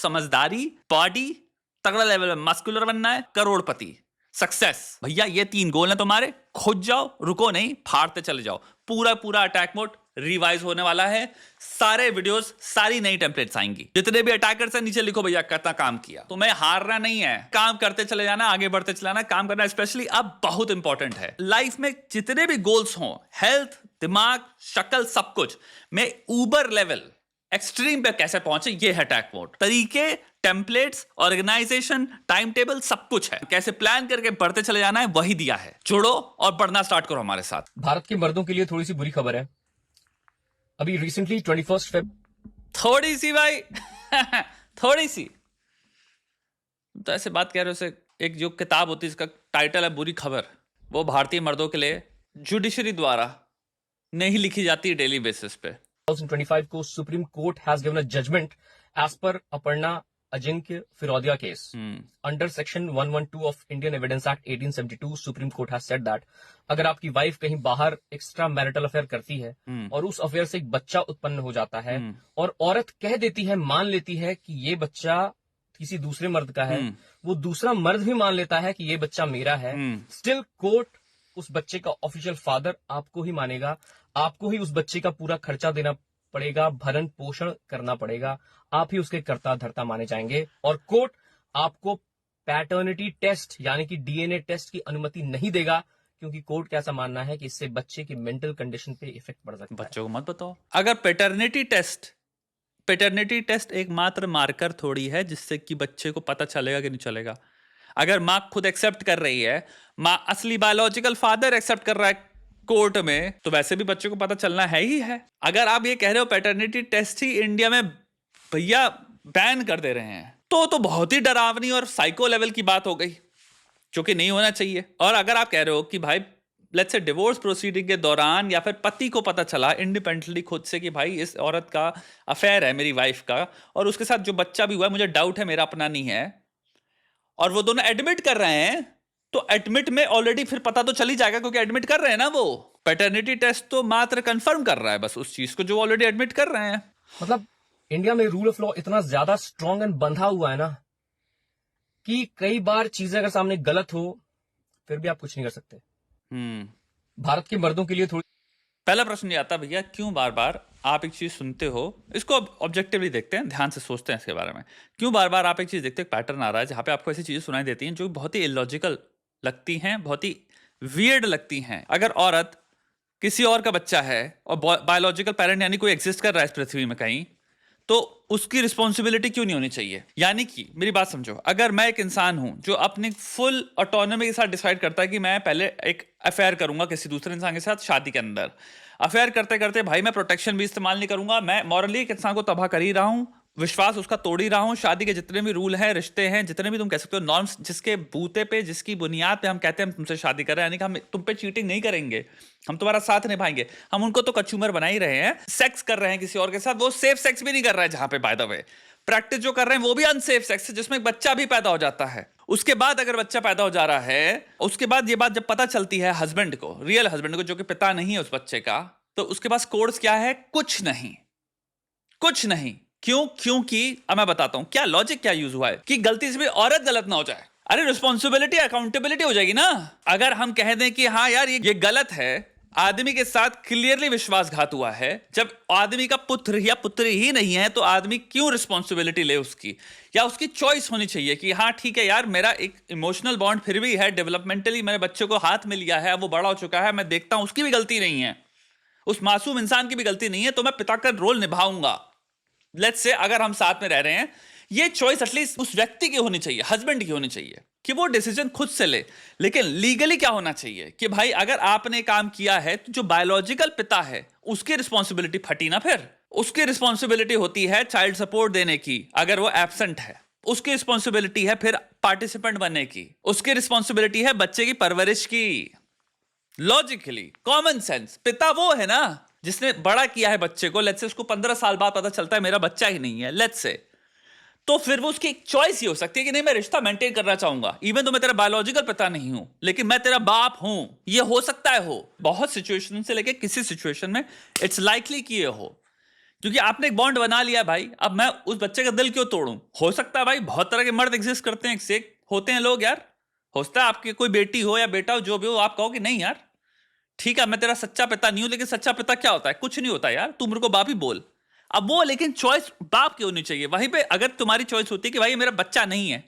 समझदारी, बॉडी, तगड़ा लेवल में मस्कुलर बनना है, करोड़पति, सक्सेस। भैया ये 3 गोल हैं तुम्हारे, खुद जाओ, रुको नहीं, फाड़ते चले जाओ। पूरा पूरा अटैक मोड रिवाइज होने वाला है। सारे वीडियोस, सारी नई टेम्पलेट्स आएंगी। जितने भी अटैकर्स हैं नीचे लिखो भैया कितना काम किया। तुम्हें हारना नहीं है, काम करते चले जाना, आगे बढ़ते चले जाना। काम करना स्पेशली अब बहुत इंपॉर्टेंट है लाइफ में। जितने भी गोल्स हों, हेल्थ, दिमाग, शक्ल, सब कुछ में ऊबर लेवल एक्सट्रीम पे कैसे पहुंचे, ये है अटैक मोड। तरीके, टेम्पलेट्स, ऑर्गेनाइजेशन, टाइम टेबल, सब कुछ है। कैसे प्लान करके बढ़ते चले जाना है वही दिया है। जुड़ो और बढ़ना स्टार्ट करो हमारे साथ। भारत के मर्दों के लिए थोड़ी सी बुरी खबर है। अभी रिसेंटली 21 फेब, थोड़ी सी भाई थोड़ी सी तो ऐसे बात कह रहे हो। उसे एक जो किताब होती है इसका टाइटल है बुरी खबर, वो भारतीय मर्दों के लिए जुडिशरी द्वारा नहीं लिखी जाती डेली बेसिस पे। 2025 को supreme court has given a judgment as per Aparna Ajinkya Firodia case under section 112 of Indian evidence act 1872. Supreme court has said that अगर आपकी वाइफ कहीं बाहर एक्स्ट्रा मैरिटल अफेयर करती है और उस अफेयर से एक बच्चा उत्पन्न हो जाता है और औरत कह देती है, मान लेती है कि ये बच्चा किसी दूसरे मर्द का है, वो दूसरा मर्द भी मान लेता है कि ये बच्चा मेरा है, स्टिल कोर्ट उस बच्चे का ऑफिशियल फादर आपको ही मानेगा। आपको ही उस बच्चे का पूरा खर्चा देना पड़ेगा, भरण पोषण करना पड़ेगा, आप ही उसके कर्ता धर्ता माने जाएंगे। और कोर्ट आपको पैटर्निटी टेस्ट यानी कि डीएनए टेस्ट की अनुमति नहीं देगा, क्योंकि कोर्ट का ऐसा मानना है कि इससे बच्चे की मेंटल कंडीशन पे इफेक्ट पड़ सकता है। बच्चों को मत बताओ। अगर पैटर्निटी टेस्ट एकमात्र मार्कर थोड़ी है जिससे कि बच्चे को पता चलेगा कि नहीं चलेगा। अगर माँ खुद एक्सेप्ट कर रही है, माँ असली बायोलॉजिकल फादर एक्सेप्ट कर रहा है कोर्ट में, तो वैसे भी बच्चे को पता चलना है ही है। अगर आप ये कह रहे हो पैटर्निटी टेस्ट ही इंडिया में भैया बैन कर दे रहे हैं, तो बहुत ही डरावनी और साइको लेवल की बात हो गई, जो कि नहीं होना चाहिए। और अगर आप कह रहे हो कि भाई लेट्स से डिवोर्स प्रोसीडिंग के दौरान या फिर पति को पता चला इंडिपेंडेंटली खुद से कि भाई इस औरत का अफेयर है मेरी वाइफ का, और उसके साथ जो बच्चा भी हुआ है मुझे डाउट है मेरा अपना नहीं है, और वो दोनों एडमिट कर रहे हैं, तो एडमिट में ऑलरेडी फिर पता तो चल ही जाएगा, क्योंकि एडमिट कर रहे हैं ना। वो पैटर्निटी टेस्ट तो मात्र कंफर्म कर रहा है बस उस चीज को जो ऑलरेडी एडमिट कर रहे हैं। मतलब इंडिया में रूल ऑफ लॉ इतना ज्यादा स्ट्रांग एंड बंधा हुआ है ना कि कई बार चीजें अगर सामने गलत हो फिर भी आप कुछ नहीं कर सकते। भारत के मर्दों के लिए थोड़ी पहला प्रश्न ये आता है भैया, क्यों बार बार आप एक चीज सुनते हो, इसको ऑब्जेक्टिवली देखते हैं, ध्यान से सोचते हैं इसके बारे में, क्यों बार बार आप एक चीज देखते हैं, पैटर्न आ रहा है जहां पे आपको ऐसी चीजें सुनाई देती हैं जो बहुत ही इलॉजिकल लगती हैं, बहुत ही वियर्ड लगती हैं। अगर औरत किसी और का बच्चा है और बायोलॉजिकल पेरेंट यानी कोई एग्जिस्ट कर रहा है इस पृथ्वी में कहीं, तो उसकी रिस्पॉन्सिबिलिटी क्यों नहीं होनी चाहिए? यानी कि मेरी बात समझो, अगर मैं एक इंसान हूं जो अपनी फुल ऑटोनॉमी के साथ डिसाइड करता है कि मैं पहले एक अफेयर करूंगा किसी दूसरे इंसान के साथ शादी के अंदर, अफेयर करते करते भाई मैं प्रोटेक्शन भी इस्तेमाल नहीं करूंगा, मैं मॉरली एक इंसान को तबाह कर ही रहा हूं, विश्वास उसका तोड़ ही रहा हूं, शादी के जितने भी रूल हैं, रिश्ते हैं, जितने भी तुम कह सकते हो नॉर्म्स, जिसके बूते पे, जिसकी बुनियाद पे हम कहते हैं हम तुमसे शादी कर रहे हैं, यानी कि हम तुम पे चीटिंग नहीं करेंगे, हम तुम्हारा साथ निभाएंगे, हम उनको तो कचूमर बना ही रहे हैं, सेक्स कर रहे हैं किसी और के साथ, वो सेफ सेक्स भी नहीं कर रहा है, जहां पे बाय द वे प्रैक्टिस जो कर रहे हैं वो भी अनसेफ सेक्स है, जिसमें बच्चा भी पैदा हो जाता है। उसके बाद अगर बच्चा पैदा हो जा रहा है, उसके बाद ये बात जब पता चलती है हस्बैंड को, रियल हस्बैंड को, जो कि पिता नहीं है उस बच्चे का, तो उसके पास कोर्स क्या है? कुछ नहीं, कुछ नहीं। क्यों? क्योंकि अब मैं बताता हूं क्या लॉजिक क्या यूज हुआ है कि गलती से भी औरत गलत ना हो जाए। अरे रिस्पॉन्सिबिलिटी, अकाउंटेबिलिटी हो जाएगी ना। अगर हम कह दें कि हाँ यार ये गलत है, आदमी के साथ क्लियरली विश्वासघात हुआ है, जब आदमी का पुत्र या पुत्री ही नहीं है तो आदमी क्यों रिस्पॉन्सिबिलिटी ले उसकी? या उसकी चॉइस होनी चाहिए कि हाँ ठीक है यार, मेरा एक इमोशनल बॉन्ड फिर भी है, डेवलपमेंटली मेरे बच्चे को हाथ में लिया है, वो बड़ा हो चुका है, मैं देखता हूं उसकी भी गलती नहीं है, उस मासूम इंसान की भी गलती नहीं है, तो मैं पिता का रोल निभाऊंगा। लेट्स से अगर हम साथ में रह रहे हैं, ये चॉइस एटलीस्ट उस व्यक्ति की होनी चाहिए, हस्बैंड की होनी चाहिए कि वो डिसीजन खुद से ले। लेकिन लीगली क्या होना चाहिए कि भाई अगर आपने काम किया है तो जो बायोलॉजिकल पिता है उसकी रिस्पॉन्सिबिलिटी फटी ना, फिर उसकी रिस्पॉन्सिबिलिटी होती है चाइल्ड सपोर्ट देने की अगर वो एब्सेंट है, उसकी रिस्पॉन्सिबिलिटी है फिर पार्टिसिपेंट बनने की, उसकी रिस्पॉन्सिबिलिटी है बच्चे की परवरिश की। लॉजिकली, कॉमन सेंस, पिता वो है ना जिसने बड़ा किया है बच्चे को। लेट्स से उसको 15 साल बाद पता चलता है मेरा बच्चा ही नहीं है, लेट्स से, तो फिर वो उसकी एक चॉइस ही हो सकती है कि नहीं मैं रिश्ता मेंटेन करना चाहूंगा, इवन तो मैं तेरा बायोलॉजिकल पिता नहीं हूं लेकिन मैं तेरा बाप हूं। ये हो सकता है, हो बहुत सिचुएशन से लेके किसी सिचुएशन में इट्स लाइकली कि ये हो क्योंकि आपने एक बॉन्ड बना लिया भाई, अब मैं उस बच्चे का दिल क्यों तोड़ूं? हो सकता है भाई बहुत तरह के मर्द एग्जिस्ट करते हैं, एक से एक होते हैं लोग यार। हो सकता है आपकी कोई बेटी हो या बेटा हो, जो भी हो, आप कहो कि नहीं यार ठीक है मैं तेरा सच्चा पिता नहीं हूं, लेकिन सच्चा पिता क्या होता है? कुछ नहीं होता यार, तू मेरे को बाप ही बोल। अब वो लेकिन चॉइस बाप की होनी चाहिए। वहीं पे अगर तुम्हारी चॉइस होती है कि भाई मेरा बच्चा नहीं है,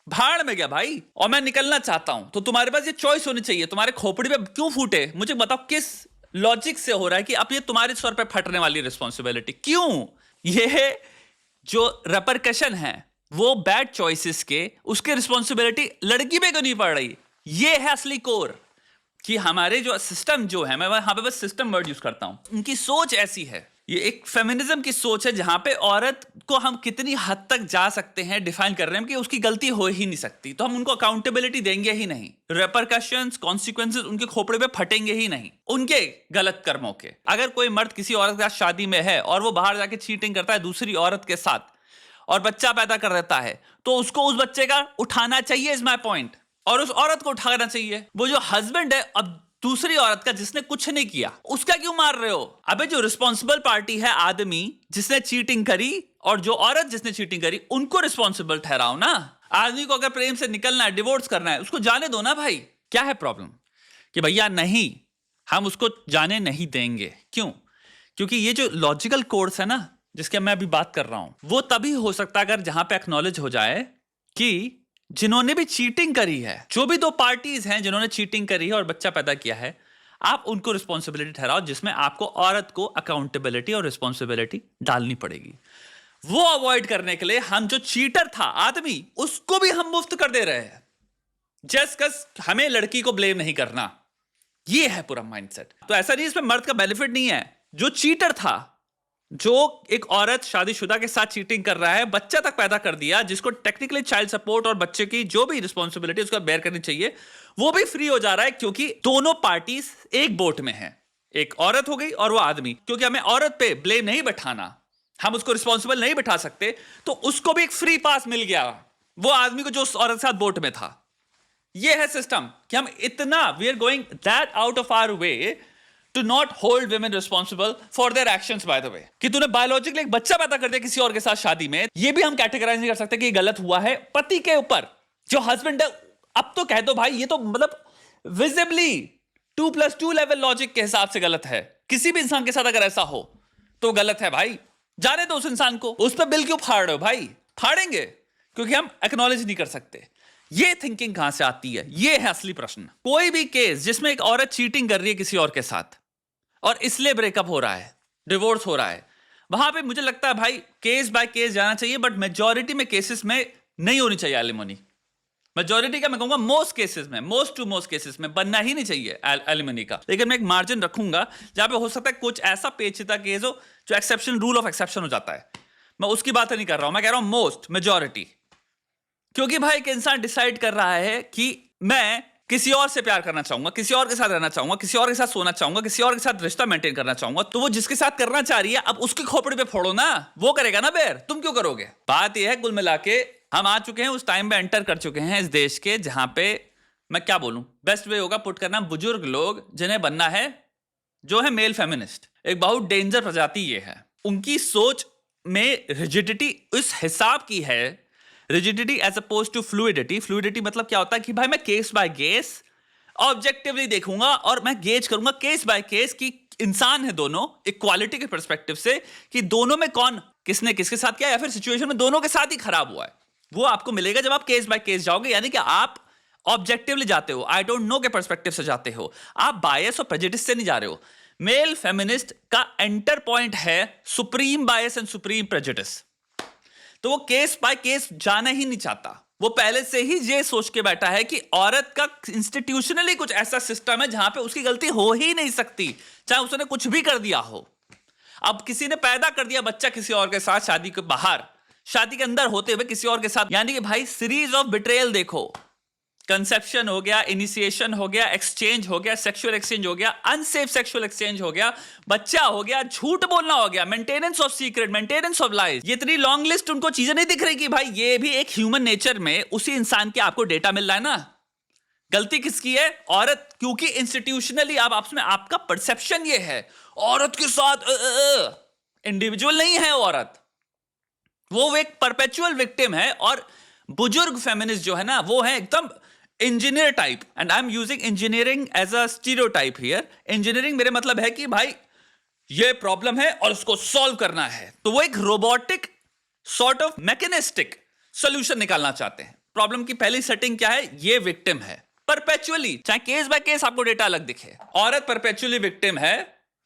भाड़ में गया भाई, और मैं निकलना चाहता हूं, तो तुम्हारे पास ये चॉइस होनी चाहिए। तुम्हारे खोपड़ी पे क्यों फूटे? मुझे बताओ किस लॉजिक से हो रहा है कि अब ये तुम्हारे सर पे फटने वाली रिस्पॉन्सिबिलिटी क्यों? ये जो रेपरकशन है वो बैड चॉइसेस के, उसकी रिस्पॉन्सिबिलिटी लड़की पे क्यों नहीं पड़ रही? ये है असली कोर कि हमारे जो सिस्टम जो है, मैं यहां पे बस सिस्टम वर्ड यूज करता हूं, उनकी सोच ऐसी है। ये एक फेमिनिज्म की सोच है जहां पे औरत को हम कितनी हद तक जा सकते हैं डिफाइन कर रहे हैं कि उसकी गलती हो ही नहीं सकती, तो हम उनको अकाउंटेबिलिटी देंगे ही नहीं, रेपरकशंस कॉन्सिक्वेंसेस उनके खोपड़े पे फटेंगे ही नहीं उनके गलत कर्मों के। अगर कोई मर्द किसी औरत के साथ शादी में है और वो बाहर जाके चीटिंग करता है दूसरी औरत के साथ और बच्चा पैदा कर देता है, तो उसको उस बच्चे का उठाना चाहिए, इज माई पॉइंट, और उस औरत को उठाना चाहिए। वो जो हस्बैंड है अब दूसरी औरत का जिसने कुछ नहीं किया, उसका क्यों मार रहे हो? अबे जो रिस्पॉन्सिबल पार्टी है आदमी जिसने चीटिंग करी, और जो औरत जिसने चीटिंग करी, उनको रिस्पॉन्सिबल ठहराओ ना। आदमी को अगर प्रेम से निकलना है, डिवोर्स करना है, उसको जाने दो ना भाई। क्या है प्रॉब्लम कि भैया नहीं हम उसको जाने नहीं देंगे? क्यों? क्योंकि ये जो लॉजिकल कोर्स है ना जिसके मैं अभी बात कर रहा हूं, वो तभी हो सकता है अगर जहां पे एक्नॉलेज हो जाए कि जिन्होंने भी चीटिंग करी है, जो भी दो पार्टीज हैं जिन्होंने चीटिंग करी है और बच्चा पैदा किया है, आप उनको रिस्पॉन्सिबिलिटी ठहराओ, जिसमें आपको औरत को अकाउंटेबिलिटी और रिस्पॉन्सिबिलिटी डालनी पड़ेगी। वो अवॉइड करने के लिए हम जो चीटर था आदमी, उसको भी हम मुफ्त कर दे रहे हैं, जस्ट कस हमें लड़की को ब्लेम नहीं करना। ये है पूरा माइंडसेट। तो ऐसा नहीं इसमें मर्द का बेनिफिट नहीं है। जो चीटर था, जो एक औरत शादीशुदा के साथ चीटिंग कर रहा है, बच्चा तक पैदा कर दिया, जिसको टेक्निकली चाइल्ड सपोर्ट और बच्चे की जो भी रिस्पॉन्सिबिलिटी उसका बेयर करनी चाहिए, वो भी फ्री हो जा रहा है, क्योंकि दोनों पार्टीज एक बोट में हैं। एक औरत हो गई और वो आदमी, क्योंकि हमें औरत पे ब्लेम नहीं बैठाना, हम उसको रिस्पॉन्सिबल नहीं बैठा सकते, तो उसको भी एक फ्री पास मिल गया वो आदमी को जो उस औरत के साथ बोट में था। ये है सिस्टम कि हम इतना we are going that out of our way to not hold women responsible for their actions. By the way, कि तूने बायोलॉजिकली एक बच्चा पैदा कर दिया किसी और के साथ शादी में, ये भी हम कैटेगराइज नहीं कर सकते कि ये गलत हुआ है पति के ऊपर। जो हस्बैंड है, अब तो कह दो भाई, ये तो मतलब विजिबली 2+2 लेवल लॉजिक के हिसाब से गलत है। किसी भी इंसान के साथ अगर ऐसा हो तो गलत है भाई, जाने दो उस इंसान को। उस पर बिल क्यों फाड़ रहे हो भाई? फाड़ेंगे क्योंकि हम एक्नॉलेज नहीं कर सकते। ये थिंकिंग कहां से आती है? ये है असली प्रश्न। कोई भी केस जिसमें एक औरत चीटिंग कर रही है किसी और के साथ और इसलिए ब्रेकअप हो रहा है, डिवोर्स हो रहा है, वहां पे मुझे लगता है भाई केस बाय केस जाना चाहिए, बट मेजॉरिटी में केसेस में नहीं होनी चाहिए एलिमनी। मेजॉरिटी का मैं कहूंगा मोस्ट केसेस में, मोस्ट टू मोस्ट केसेस में बनना ही नहीं चाहिए एलिमनी का। लेकिन मैं एक मार्जिन रखूंगा जहां पे हो सकता है कुछ ऐसा पेचीदा केस हो जो एक्सेप्शन, रूल ऑफ एक्सेप्शन हो जाता है। मैं उसकी बात नहीं कर रहा हूं, मैं कह रहा हूं मोस्ट, मेजॉरिटी। क्योंकि भाई एक इंसान डिसाइड कर रहा है कि मैं किसी और से प्यार करना चाहूंगा, किसी और के साथ रहना चाहूंगा, किसी और के साथ सोना चाहूंगा, किसी और के साथ रिश्ता मेंटेन करना चाहूंगा, तो वो जिसके साथ करना चाह रही है अब उसकी खोपड़ी पे फोड़ो ना, वो करेगा ना बेर, तुम क्यों करोगे? बात यह है कुल मिला के हम आ चुके हैं उस टाइम में, एंटर कर चुके हैं इस देश के, जहां पे मैं क्या बोलूं, बेस्ट वे होगा पुट करना, बुजुर्ग लोग जिन्हें बनना है, जो है मेल फेमिनिस्ट, एक बहुत डेंजर प्रजाति ये है। उनकी सोच में रिजिडिटी इस हिसाब की है, rigidity as opposed to fluidity. Fluidity मतलब क्या होता है कि भाई मैं केस बाय केस ऑब्जेक्टिवली देखूंगा और मैं गेज करूंगा केस बाय केस कि इंसान है दोनों, इक्वालिटी के पर्सपेक्टिव से, कि दोनों में कौन किसने किसके साथ किया, या फिर सिचुएशन में दोनों के साथ ही खराब हुआ है। वो आपको मिलेगा जब आप केस बाय केस जाओगे, यानी कि आप ऑब्जेक्टिवली जाते हो, आई डोंट नो के पर्सपेक्टिव से जाते हो, आप बायस और प्रेजुडिस से नहीं जा रहे हो। मेल फेमिनिस्ट का एंटर पॉइंट है supreme bias and supreme prejudice. तो वो केस बाय केस जाना ही नहीं चाहता, वो पहले से ही ये सोच के बैठा है कि औरत का इंस्टीट्यूशनली कुछ ऐसा सिस्टम है जहां पे उसकी गलती हो ही नहीं सकती, चाहे उसने कुछ भी कर दिया हो। अब किसी ने पैदा कर दिया बच्चा किसी और के साथ, शादी के बाहर, शादी के अंदर होते हुए किसी और के साथ, यानी कि भाई सीरीज ऑफ बिट्रेयल देखो। कंसेप्शन हो गया, इनिशिएशन हो गया, एक्सचेंज हो गया, सेक्सुअल एक्सचेंज हो गया, अनसेफ सेक्सुअल एक्सचेंज हो गया, बच्चा हो गया, झूठ बोलना हो गया, maintenance of secret, maintenance of lies. ये इतनी लॉन्ग लिस्ट उनको चीजें नहीं दिख रही कि भाई ये भी एक ह्यूमन नेचर में उसी इंसान के आपको डेटा मिल रहा है ना। गलती किसकी है? औरत, क्योंकि इंस्टीट्यूशनली आप आपस में आपका परसेप्शन ये है औरत के साथ इंडिविजुअल नहीं है वो औरत, वो एक परपेचुअल विक्टिम है। और बुजुर्ग फेमिनिस्ट जो है ना, वो है एकदम engineer type, and I am using engineering as a stereotype here. Engineering मेरे मतलब है कि भाई ये प्रॉब्लम है और उसको सॉल्व करना है, तो वो एक robotic sort of mechanistic solution निकालना चाहते हैं। प्रॉब्लम की पहली सेटिंग क्या है? ये विक्टिम है परपेचुअली, चाहे केस बाय केस आपको डेटा अलग दिखे, औरत परपेचुअली विक्टिम है,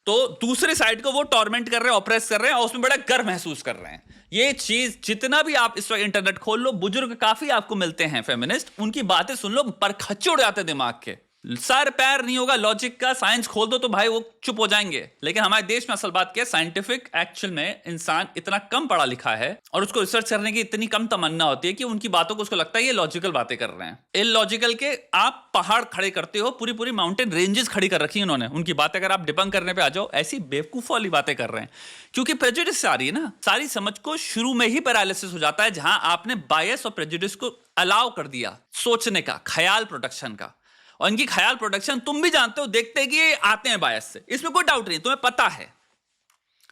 तो दूसरे साइड को वो टॉर्मेंट कर रहे हैं, ऑप्रेस कर रहे हैं और उसमें बड़ा गर्व महसूस कर रहे हैं। ये चीज जितना भी आप इस वक्त इंटरनेट खोल लो, बुजुर्ग काफी आपको मिलते हैं फेमिनिस्ट, उनकी बातें सुन लो, पर खच्चे उड़ जाते दिमाग के, सर पैर नहीं होगा लॉजिक का। साइंस खोल दो तो भाई वो चुप हो जाएंगे। लेकिन हमारे देश में असल बात क्या है, साइंटिफिक एक्चुअल में इंसान इतना कम पढ़ा लिखा है और उसको रिसर्च करने की इतनी कम तमन्ना होती है कि उनकी बातों को उसको लगता है ये लॉजिकल बातें कर रहे हैं। इलॉजिकल के आप पहाड़ खड़े करते हो, पूरी पूरी माउंटेन रेंजेस खड़ी कर रखी है उन्होंने, उनकी बातें अगर आप डिबंक करने पे आ जाओ, ऐसी बेवकूफ वाली बातें कर रहे हैं। क्योंकि प्रेजुडिस से आ रही है ना, सारी समझ को शुरू में ही पैरालिसिस हो जाता है, जहां आपने बायस और प्रेजुडिस को अलाउ कर दिया सोचने का, ख्याल प्रोडक्शन का। और इनकी ख्याल प्रोडक्शन तुम भी जानते हो, देखते हैं कि ये आते हैं बायस से, इसमें कोई डाउट नहीं, तुम्हें पता है,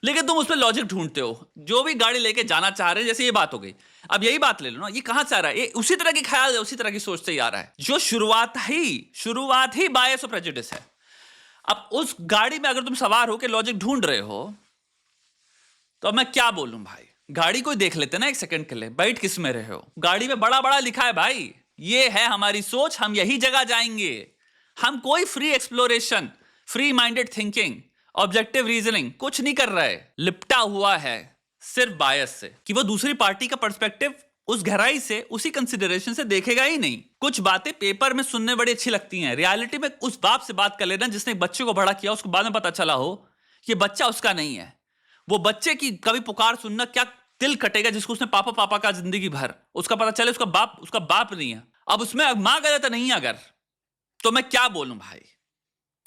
लेकिन तुम उसमें लॉजिक ढूंढते हो। जो भी गाड़ी लेके जाना चाह रहे हैं, जैसे ये बात हो गई, अब यही बात ले लो ना, ये कहां से आ रहा है? ये उसी तरह की ख्याल है, उसी तरह की सोच से ही आ रहा है, जो शुरुआत ही बायस और प्रेजुडिस है। अब उस गाड़ी में अगर तुम सवार हो के लॉजिक ढूंढ रहे हो, तो अब मैं क्या बोलूं भाई? गाड़ी कोई देख लेते ना एक सेकंड के लिए, बैठ किस में रहे हो? गाड़ी में बड़ा बड़ा लिखा है भाई, ये है हमारी सोच, हम यही जगह जाएंगे। हम कोई free exploration, free minded thinking, objective reasoning कुछ नहीं कर रहे, लिपटा हुआ है सिर्फ बायस से, कि वो दूसरी पार्टी का पर्सपेक्टिव उस गहराई से, उसी कंसिडरेशन से देखेगा ही नहीं। कुछ बातें पेपर में सुनने बड़ी अच्छी लगती हैं, रियलिटी में उस बाप से बात कर लेना जिसने एक बच्चे को बड़ा किया, उसको बाद में पता चला हो कि बच्चा उसका नहीं है। वो बच्चे की कभी पुकार सुनना क्या दिल कटेगा, जिसको उसने पापा पापा का जिंदगी भर, उसका पता चले उसका बाप नहीं है। अब उसमें मां गलत नहीं है अगर, तो मैं क्या बोलूं भाई?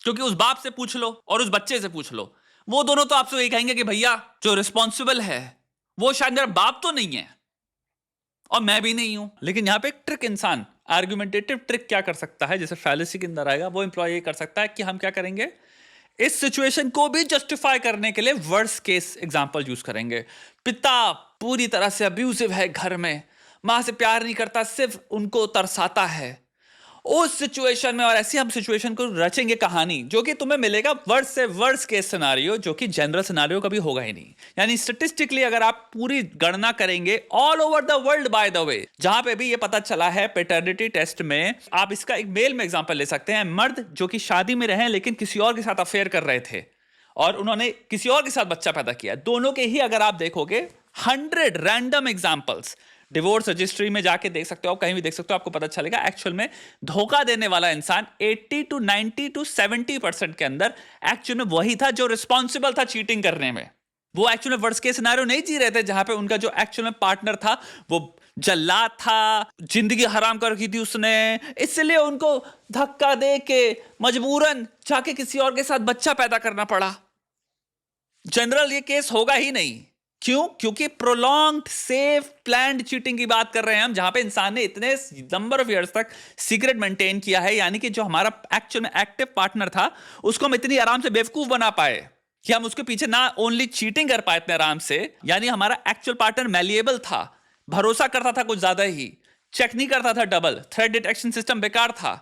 क्योंकि उस बाप से पूछ लो और उस बच्चे से पूछ लो, वो दोनों तो आपसे यही कहेंगे कि भैया जो रिस्पॉन्सिबल है वो शायद मेरा बाप तो नहीं है और मैं भी नहीं हूं। लेकिन यहां पे एक ट्रिक, इंसान आर्गुमेंटेटिव ट्रिक क्या कर सकता है, जैसे फैलेसी के अंदर आएगा, वो एम्प्लॉय ये कर सकता है कि हम क्या करेंगे, इस सिचुएशन को भी जस्टिफाई करने के लिए वर्स्ट केस एग्जांपल यूज करेंगे। पिता पूरी तरह से अब्यूसिव है, घर में मां से प्यार नहीं करता, सिर्फ उनको तरसाता है। उस सिचुएशन में, और ऐसी हम सिचुएशन को रचेंगे कहानी, जो कि तुम्हें मिलेगा वर्स्ट से वर्स्ट केस सिनारियो, जो कि जनरल सिनारियो कभी होगा ही नहीं। यानी स्टैटिस्टिकली अगर आप पूरी गणना करेंगे all over the world, bye the वे, जहां पे भी ये पता चला है पैटर्निटी टेस्ट में, आप इसका एक मेल में एग्जांपल ले सकते हैं। मर्द जो कि शादी में रहे लेकिन किसी और के साथ अफेयर कर रहे थे और उन्होंने किसी और के साथ बच्चा पैदा किया, दोनों के ही अगर आप देखोगे 100 रैंडम एग्जांपल्स, डिवोर्स रजिस्ट्री में जाके देख सकते हो, कहीं भी देख सकते हो, आपको पता चलेगा एक्चुअल में धोखा देने वाला इंसान 80 to 90 to 70% के अंदर एक्चुअल में वही था जो रिस्पॉन्सिबल था चीटिंग करने में। वो एक्चुअल में वर्स्ट केस सिनेरियो नहीं जी रहे थे, जहां पे उनका जो एक्चुअल में पार्टनर था वो जल्लाद था, जिंदगी हराम कर रखी थी उसने, इसलिए उनको धक्का दे के मजबूरन जाके किसी और के साथ बच्चा पैदा करना पड़ा। जनरल ये केस होगा ही नहीं। क्यों? क्योंकि प्रोलॉन्ग्ड सेफ प्लान्ड चीटिंग की बात कर रहे हैं हम, जहां पे इंसान ने इतने नंबर ऑफ इयर्स तक सीक्रेट मेंटेन किया है, यानी कि जो हमारा एक्चुअल में एक्टिव पार्टनर था उसको हम इतनी आराम से बेवकूफ बना पाए कि हम उसके पीछे ना ओनली चीटिंग कर पाए इतने आराम से, यानी हमारा एक्चुअल पार्टनर मैलिएबल था, भरोसा करता था कुछ ज्यादा ही, चेक नहीं करता था डबल, थ्रेट डिटेक्शन सिस्टम बेकार था,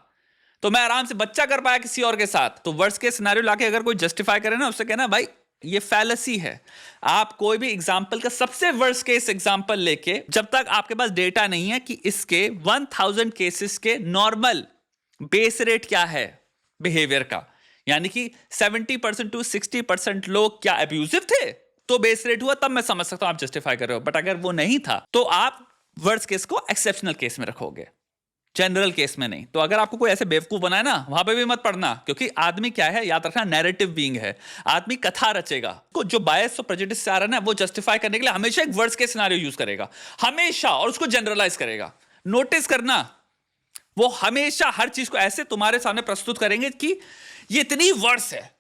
तो मैं आराम से बच्चा कर पाया किसी और के साथ। तो वर्स्ट केस सिनेरियो लाके अगर कोई जस्टिफाई करे ना, उससे कहना भाई ये फैलेसी है। आप कोई भी एग्जाम्पल का सबसे वर्स्ट केस एग्जाम्पल लेके, जब तक आपके पास डेटा नहीं है कि इसके 1000 केसेस के नॉर्मल बेस रेट क्या है बिहेवियर का, यानी कि 70% to 60% लोग क्या अब्यूजिव थे तो बेस रेट हुआ, तब मैं समझ सकता हूं आप जस्टिफाई कर रहे हो। बट अगर वो नहीं था तो आप वर्स्ट केस को एक्सेप्शनल केस में रखोगे, जनरल केस में नहीं। तो अगर आपको कोई ऐसे बेवकूफ बनाए ना, वहां पे भी मत पढ़ना, क्योंकि आदमी क्या है, याद रखना, नैरेटिव बीइंग है, आदमी कथा रचेगा। जो बायस और प्रेजुडिस से आ रहा है ना, वो जस्टिफाई करने के लिए हमेशा एक वर्स्ट केस सिनेरियो यूज करेगा, हमेशा, और उसको जनरलाइज करेगा। नोटिस करना, वो हमेशा हर चीज को ऐसे तुम्हारे सामने प्रस्तुत करेंगे कि ये इतनी वर्स है,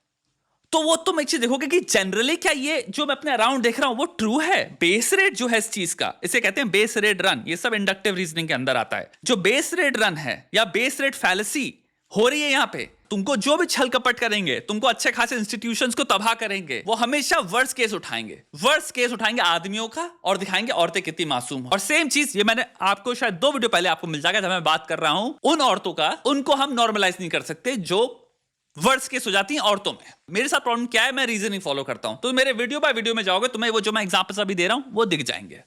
तो वो तुम एक चीज देखोगे कि जनरली क्या ये जो मैं अपने अराउंड देख रहा हूं वो ट्रू है। बेस रेट जो है इस चीज का, इसे कहते हैं बेस रेट रन, ये सब इंडक्टिव रीजनिंग के अंदर आता है। जो बेस रेट रन है या बेस रेट फैलेसी हो रही है यहाँ पे। तुमको जो भी छल कपट करेंगे, तुमको अच्छे खासे इंस्टीट्यूशंस को तबाह करेंगे, वो हमेशा वर्स्ट केस उठाएंगे आदमियों का, और दिखाएंगे औरतें कितनी मासूम हो। और सेम चीज ये मैंने आपको शायद 2 वीडियो पहले आपको मिल जाएगा, जब मैं बात कर रहा हूं उन औरतों का, उनको हम नॉर्मलाइज नहीं कर सकते जो वर्स्ट केस हो जाती हैं औरतों में। मेरे साथ प्रॉब्लम क्या है, मैं रीजनिंग फॉलो करता हूं, तो मेरे वीडियो बाय वीडियो में जाओगे, तुम्हें वो जो मैं एग्जांपल्स अभी दे रहा हूं वो दिख जाएंगे।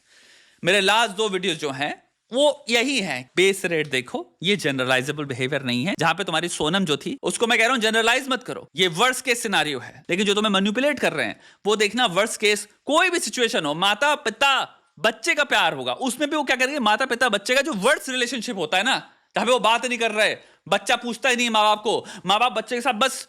मेरे लास्ट 2 वीडियोस जो हैं वो यही है। बेस रेट देखो, ये जनरलाइजेबल बिहेवियर नहीं है। जहां पे तुम्हारी सोनम जो थी उसको मैं कह रहा हूं जनरलाइज मत करो, ये वर्स्ट केस सिनेरियो है। लेकिन जो तुम्हें मैनिपुलेट कर रहे हैं वो देखना वर्स्ट केस, कोई भी सिचुएशन हो, माता पिता बच्चे का प्यार होगा, उसमें भी वो क्या करेंगे, माता पिता बच्चे का जो वर्स्ट रिलेशनशिप होता है ना, जहां पे वो बात नहीं कर रहे, बच्चा पूछता ही नहीं माँ बाप को, माँ बाप बच्चे के साथ बस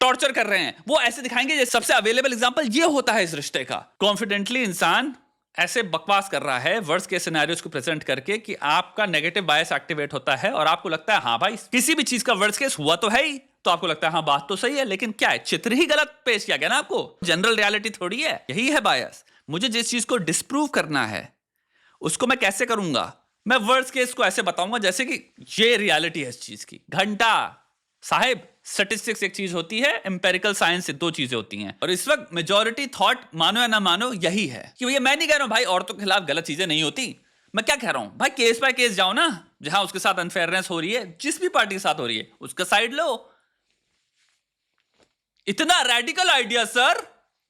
टॉर्चर कर रहे हैं, वो ऐसे दिखाएंगे। ये सबसे अवेलेबल एग्जांपल ये होता है इस रिश्ते का। कॉन्फिडेंटली इंसान ऐसे बकवास कर रहा है वर्स्ट केस सिनेरियोस को प्रेजेंट करके कि आपका नेगेटिव बायस एक्टिवेट होता है और आपको लगता है हाँ भाई किसी भी चीज का वर्स्ट केस हुआ तो है ही, तो आपको लगता है हाँ बात तो सही है, लेकिन क्या है, चित्र ही गलत पेश किया गया ना आपको, जनरल रियलिटी थोड़ी है। यही है बायस। मुझे जिस चीज को डिस्प्रूव करना है उसको मैं कैसे करूंगा, मैं वर्स्ट केस को ऐसे बताऊंगा जैसे कि ये रियलिटी है इस चीज की। घंटा साहेब, स्टैटिस्टिक्स एक चीज होती है, एम्पेरिकल साइंस से 2 चीजें होती हैं। और इस वक्त मेजॉरिटी थॉट, मानो या ना मानो, यही है कि भैया मैं नहीं कह रहा हूं भाई औरतों के खिलाफ गलत चीजें नहीं होती, मैं क्या कह रहा हूं भाई केस बाय केस जाओ ना, जहां उसके साथ अनफेयरनेस हो रही है, जिस भी पार्टी के साथ हो रही है उसका साइड लो। इतना रेडिकल आइडिया सर,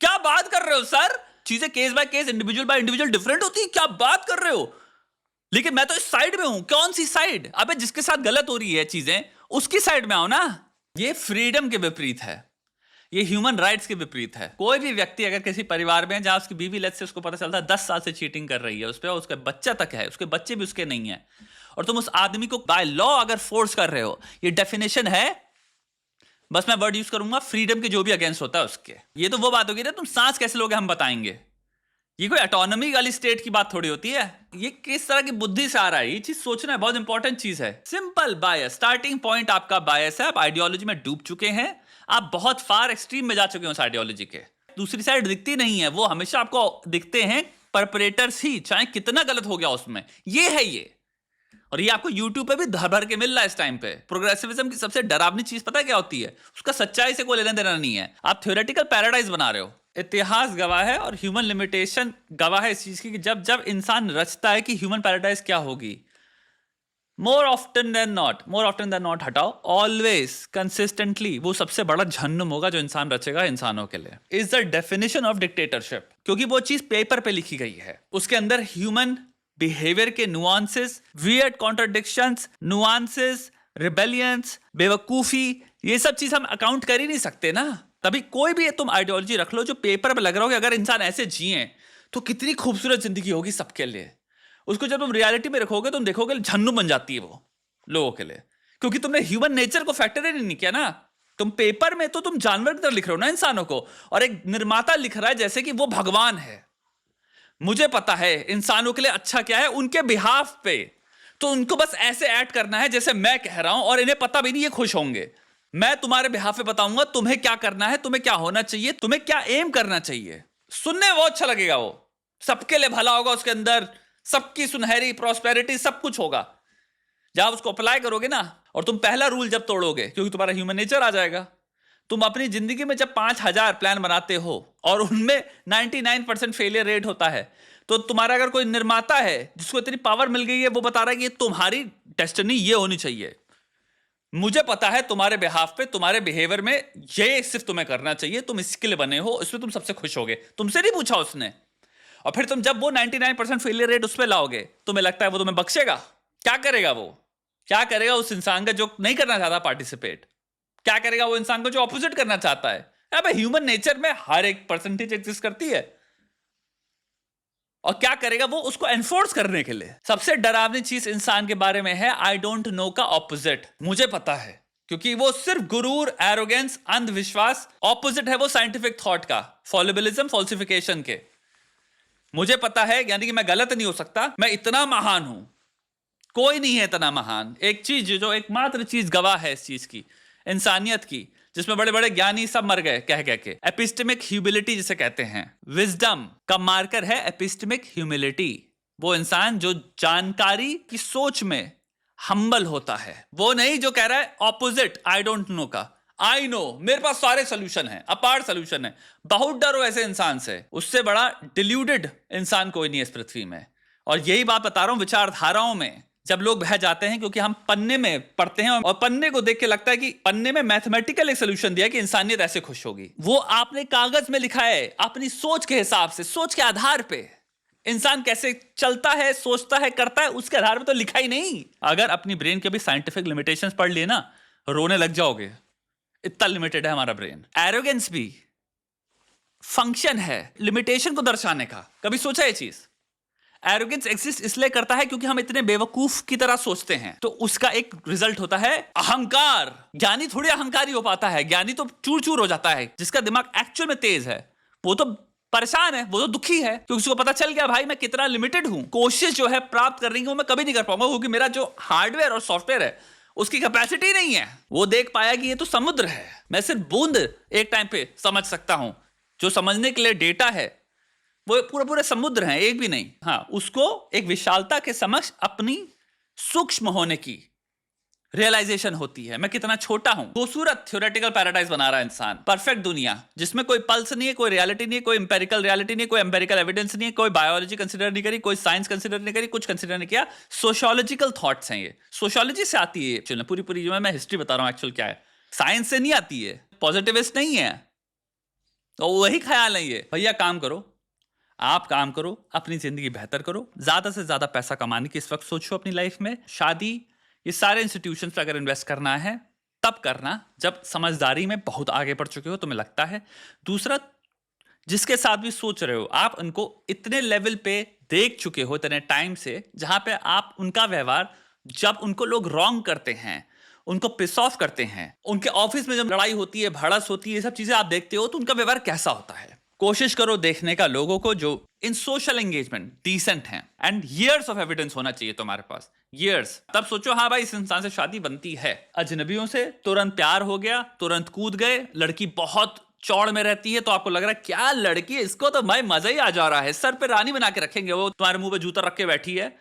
क्या बात कर रहे हो सर, चीजें case by case, individual by individual different होती है, क्या बात कर रहे हो। लेकिन मैं तो इस साइड में हूं। कौन सी साइड? अबे जिसके साथ गलत हो रही है चीजें उसकी साइड में आओ ना। ये फ्रीडम के विपरीत है, ये ह्यूमन राइट्स के विपरीत है। कोई भी व्यक्ति अगर किसी परिवार में जहां उसकी बीवी लेट से उसको पता चलता है 10 साल से चीटिंग कर रही है उस पर, उसका बच्चा तक है, उसके बच्चे भी उसके नहीं है, और तुम उस आदमी को बाय लॉ अगर फोर्स कर रहे हो, ये डेफिनेशन है, बस मैं वर्ड यूज करूंगा, फ्रीडम के जो भी अगेंस्ट होता है उसके। ये तो वो बात होगी ना, तुम सांस कैसे लोगे हम बताएंगे, ये कोई ऑटोनॉमी वाली स्टेट की बात थोड़ी होती है। ये किस तरह की बुद्धि से आ रहा है, ये चीज सोचना है, बहुत इंपॉर्टेंट चीज है। सिंपल बायस, स्टार्टिंग पॉइंट आपका बायस है, आप आइडियोलॉजी में डूब चुके हैं, आप बहुत फार एक्सट्रीम में जा चुके हैं उस आइडियोलॉजी के। दूसरी साइड दिखती नहीं है, वो हमेशा आपको दिखते हैं परपरेटर्स ही, चाहे कितना गलत हो गया उसमें। ये है ये, और ये आपको यूट्यूब पे भी भर भर के मिल रहा है इस टाइम पे। प्रोग्रेसिविज्म की सबसे डरावनी चीज पता है क्या होती है, उसका सच्चाई से कोई लेना देना नहीं है, आप थ्योरेटिकल पैराडाइज बना रहे हो। इतिहास गवाह है और ह्यूमन लिमिटेशन गवाह है इस चीज की कि जब जब इंसान रचता है कि ह्यूमन पैराडाइज क्या होगी, मोर ऑफ्टन देन नॉट हटाओ, ऑलवेज कंसिस्टेंटली वो सबसे बड़ा जहन्नुम होगा जो इंसान रचेगा इंसानों के लिए। Is the definition of dictatorship, क्योंकि वो चीज पेपर पे लिखी गई है, उसके अंदर ह्यूमन बिहेवियर के nuances, weird contradictions, nuances, rebellions, बेवकूफी, ये सब चीज हम अकाउंट कर ही नहीं सकते ना। तभी कोई भी तुम आइडियोलॉजी रख लो जो पेपर पे लग रहा हो कि अगर इंसान ऐसे जिए तो कितनी खूबसूरत जिंदगी होगी सबके लिए, उसको जब तुम रियलिटी में रखोगे तुम देखोगे झन्नू बन जाती है वो लोगों के लिए, क्योंकि तुमने ह्यूमन नेचर को फैक्टर ही नहीं किया ना। तुम पेपर में तो तुम जानवर की तरह लिख रहे हो ना इंसानों को, और एक निर्माता लिख रहा है जैसे कि वो भगवान है। मुझे पता है इंसानों के लिए अच्छा क्या है उनके बिहाफ पे, तो उनको बस ऐसे ऐड करना है जैसे मैं कह रहा हूं, और इन्हें पता भी नहीं, ये खुश होंगे। मैं तुम्हारे बिहाफ पे बताऊंगा तुम्हें क्या करना है, तुम्हें क्या होना चाहिए, तुम्हें क्या एम करना चाहिए। सुनने में बहुत अच्छा लगेगा, वो सबके लिए भला होगा, उसके अंदर सबकी सुनहरी प्रॉस्पेरिटी सब कुछ होगा। जब आप उसको अप्लाई करोगे ना, और तुम पहला रूल जब तोड़ोगे, क्योंकि तुम्हारा ह्यूमन नेचर आ जाएगा, तुम अपनी जिंदगी में जब 5000 प्लान बनाते हो और उनमें 99% फेलियर रेट होता है, तो तुम्हारा अगर कोई निर्माता है जिसको इतनी पावर मिल गई है, वो बता रहा है कि तुम्हारी डेस्टिनी ये होनी चाहिए, मुझे पता है तुम्हारे बिहाफ पे, तुम्हारे बिहेवियर में ये सिर्फ तुम्हें करना चाहिए, तुम इसके लिए बने हो, इसमें तुम सबसे खुश होगे, तुमसे नहीं पूछा उसने। और फिर तुम जब वो 99% फेलियर रेट उस पर लाओगे, तुम्हें लगता है वो तुम्हें बख्शेगा? क्या करेगा वो? क्या करेगा उस इंसान का जो नहीं करना चाहता पार्टिसिपेट? क्या करेगा वो इंसान को जो ऑपोजिट करना चाहता है? अबे ह्यूमन नेचर में हर एक परसेंटेज एग्जिस्ट करती है, और क्या करेगा वो उसको एनफोर्स करने के लिए। सबसे डरावनी चीज इंसान के बारे में है आई डोंट नो का ऑपोजिट। मुझे पता है, क्योंकि वो सिर्फ गुरूर, एरोगेंस, अंधविश्वास, ऑपोजिट है वो साइंटिफिक थॉट का, फॉलिबिलिज्म, फॉल्सिफिकेशन के। मुझे पता है, यानी कि मैं गलत नहीं हो सकता, मैं इतना महान हूं, कोई नहीं है इतना महान। एक चीज जो एकमात्र चीज गवाह है इस चीज की, इंसानियत की, जिसमें बड़े बड़े ज्ञानी सब मर गए कह कह के, एपिस्टेमिक ह्यूमिलिटी जिसे कहते हैं। विजडम का मार्कर है एपिस्टेमिक ह्यूमिलिटी, वो इंसान जो जानकारी की सोच में हम्बल होता है, वो नहीं जो कह रहा है ऑपोजिट आई डोंट नो का, आई नो, मेरे पास सारे सोल्यूशन है, अपार सोल्यूशन है। बहुत डरो ऐसे इंसान से, उससे बड़ा डिल्यूडेड इंसान कोई नहीं है इस पृथ्वी में। और यही बात बता रहा हूं विचारधाराओं में जब लोग बह जाते हैं, क्योंकि हम पन्ने में पढ़ते हैं और पन्ने को देख के लगता है कि पन्ने में मैथमेटिकल एक सोल्यूशन दिया कि इंसानियत ऐसे खुश होगी। वो आपने कागज में लिखा है अपनी सोच के हिसाब से, सोच के आधार पे इंसान कैसे चलता है, सोचता है, करता है, उसके आधार पे तो लिखा ही नहीं। अगर अपनी ब्रेन के भी साइंटिफिक लिमिटेशंस पढ़ लिए ना, रोने लग जाओगे, इतना लिमिटेड है हमारा ब्रेन। एरोगेंस भी फंक्शन है लिमिटेशन को दर्शाने का। कभी सोचा ये चीज? एरोगेंस एग्जिस्ट इसलिए करता है क्योंकि हम इतने बेवकूफ की तरह सोचते हैं, तो उसका एक रिजल्ट होता है अहंकार। ज्ञानी थोड़ी अहंकारी हो पाता है, ज्ञानी तो चूर चूर हो जाता है। जिसका दिमाग एक्चुअल में तेज है वो तो परेशान है, वो तो दुखी है, क्योंकि उसको पता चल गया भाई मैं कितना लिमिटेड हूं। कोशिश जो है प्राप्त करने की वो मैं कभी नहीं कर पाऊंगा, क्योंकि मेरा जो हार्डवेयर और सॉफ्टवेयर है उसकी कैपेसिटी नहीं है। वो देख पाया कि ये तो समुद्र है, मैं सिर्फ बूंद एक टाइम पे समझ सकता हूं। जो समझने के लिए डेटा है वो पूरे पूरे समुद्र हैं, एक भी नहीं। हाँ, उसको एक विशालता के समक्ष अपनी सूक्ष्म होने की रियलाइजेशन होती है, मैं कितना छोटा हूं। खूबसूरत थ्योरेटिकल पैराडाइज बना रहा है इंसान, परफेक्ट दुनिया जिसमें कोई पल्स नहीं है, कोई रियलिटी नहीं है, कोई एम्पेरिकल रियलिटी नहीं है, कोई एम्पेरिकल एविडेंस नहीं है, कोई बायोलॉजी कंसिडर नहीं करी, कोई साइंस कंसिडर नहीं करी, कुछ कंसिडर नहीं किया। सोशियोलॉजिकल थॉट्स हैं ये, सोशियोलॉजी से आती है एक्चुअली। पूरी पूरी जो मैं हिस्ट्री बता रहा हूं एक्चुअल क्या है, साइंस से नहीं आती है, पॉजिटिविस्ट नहीं है। तो वही ख्याल है ये, भैया काम करो, आप काम करो, अपनी जिंदगी बेहतर करो, ज्यादा से ज्यादा पैसा कमाने की इस वक्त सोचो अपनी लाइफ में। शादी, ये सारे इंस्टीट्यूशंस पे अगर इन्वेस्ट करना है तब करना जब समझदारी में बहुत आगे बढ़ चुके हो, तुम्हें लगता है। दूसरा, जिसके साथ भी सोच रहे हो आप उनको इतने लेवल पे देख चुके हो इतने टाइम से, जहां पे आप उनका व्यवहार, जब उनको लोग रॉन्ग करते हैं, उनको पिस ऑफ करते हैं, उनके ऑफिस में जब लड़ाई होती है, भड़स होती है, ये सब चीजें आप देखते हो, तो उनका व्यवहार कैसा होता है। कोशिश करो देखने का लोगों को जो इन सोशल एंगेजमेंट डिसेंट हैं, एंड ईयर्स ऑफ एविडेंस होना चाहिए तुम्हारे पास, ईयर्स। तब सोचो हाँ भाई इस इंसान से शादी बनती है। अजनबियों से तुरंत प्यार हो गया, तुरंत कूद गए, लड़की बहुत चौड़ में रहती है तो आपको लग रहा है क्या लड़की है, इसको तो भाई मजा ही आ जा रहा है, सर पे रानी बना के रखेंगे, वो तुम्हारे मुंह पे जूता रख के बैठी है।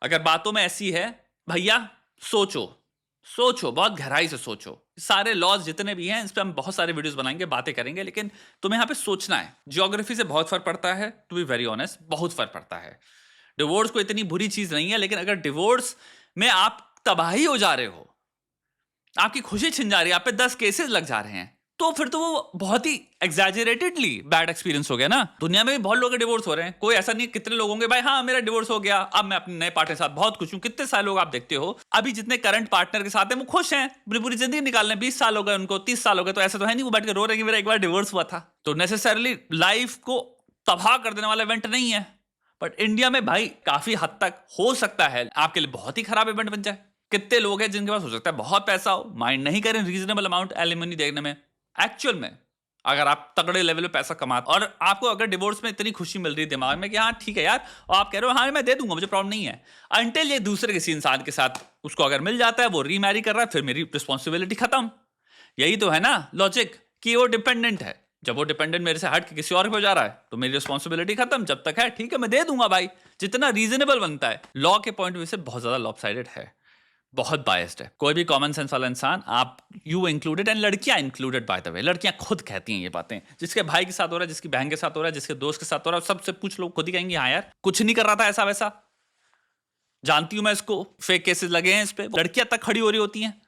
अगर बातों में ऐसी है, भैया सोचो, सोचो, बहुत गहराई से सोचो। सारे लॉज जितने भी हैं इस पे हम बहुत सारे वीडियोस बनाएंगे, बातें करेंगे, लेकिन तुम्हें यहाँ पे सोचना है। ज्योग्राफी से बहुत फर्क पड़ता है, टू बी वेरी ऑनेस्ट, बहुत फर्क पड़ता है। डिवोर्स को इतनी बुरी चीज नहीं है, लेकिन अगर डिवोर्स में आप तबाही हो जा रहे हो, आपकी खुशी छिन जा रही है, आप पे 10 केसेस लग जा रहे हैं, तो फिर तो वो बहुत ही एग्जैजरेटेडली बैड एक्सपीरियंस हो गया ना। दुनिया में भी बहुत लोग डिवोर्स हो रहे हैं, कोई ऐसा नहीं, कितने लोग होंगे भाई हाँ मेरा डिवोर्स हो गया, अब मैं अपने नए पार्टनर के साथ बहुत खुश हूं। कितने सारे लोग आप देखते हो अभी जितने करंट पार्टनर के साथ हैं वो खुश हैं, पूरी पूरी जिंदगी निकाल रहे हैं, 20 साल हो गए उनको, 30 साल हो गए, तो ऐसा तो है नहीं वो बैठ के रो रहे हैं कि मेरा एक बार डिवोर्स हुआ था। तो नेसेसरली लाइफ को तबाह कर देने वाला इवेंट नहीं है, बट इंडिया में भाई काफी हद तक हो सकता है आपके लिए बहुत ही खराब इवेंट बन जाए। कितने लोग हैं जिनके पास हो सकता है बहुत पैसा हो, माइंड नहीं करें रीजनेबल अमाउंट एलिमनी देने में। एक्चुअल में अगर आप तगड़े लेवल पे पैसा कमाते और आपको अगर डिवोर्स में इतनी खुशी मिल रही है दिमाग में कि हाँ ठीक है यार, और आप कह रहे हो हाँ मैं दे दूंगा, मुझे प्रॉब्लम नहीं है, अंटिल ये दूसरे किसी इंसान के साथ उसको अगर मिल जाता है, वो रीमैरी कर रहा है, फिर मेरी रिस्पॉन्सिबिलिटी खत्म। यही तो है ना लॉजिक, कि वो डिपेंडेंट है। जब वो डिपेंडेंट मेरे से हट के किसी और पे जा रहा है तो मेरी रिस्पॉन्सिबिलिटी खत्म। जब तक है ठीक है मैं दे दूंगा भाई, जितना रीजनेबल बनता है। लॉ के पॉइंट ऑफ व्यू से बहुत ज्यादा लॉपसाइडेड है, बहुत बायस्ड है। कोई भी कॉमन सेंस वाला इंसान, आप यू इंक्लूडेड एंड लड़कियां इंक्लूडेड बाय द वे, लड़कियां खुद कहती हैं ये बातें, जिसके भाई के साथ हो रहा है, जिसकी बहन के साथ हो रहा है, जिसके दोस्त के साथ हो रहा है, सबसे पूछ लो खुद ही कहेंगे हाँ यार कुछ नहीं कर रहा था ऐसा वैसा, जानती हूं मैं इसको, फेक केसेस लगे हैं इस पे, लड़कियां तक खड़ी हो रही होती हैं।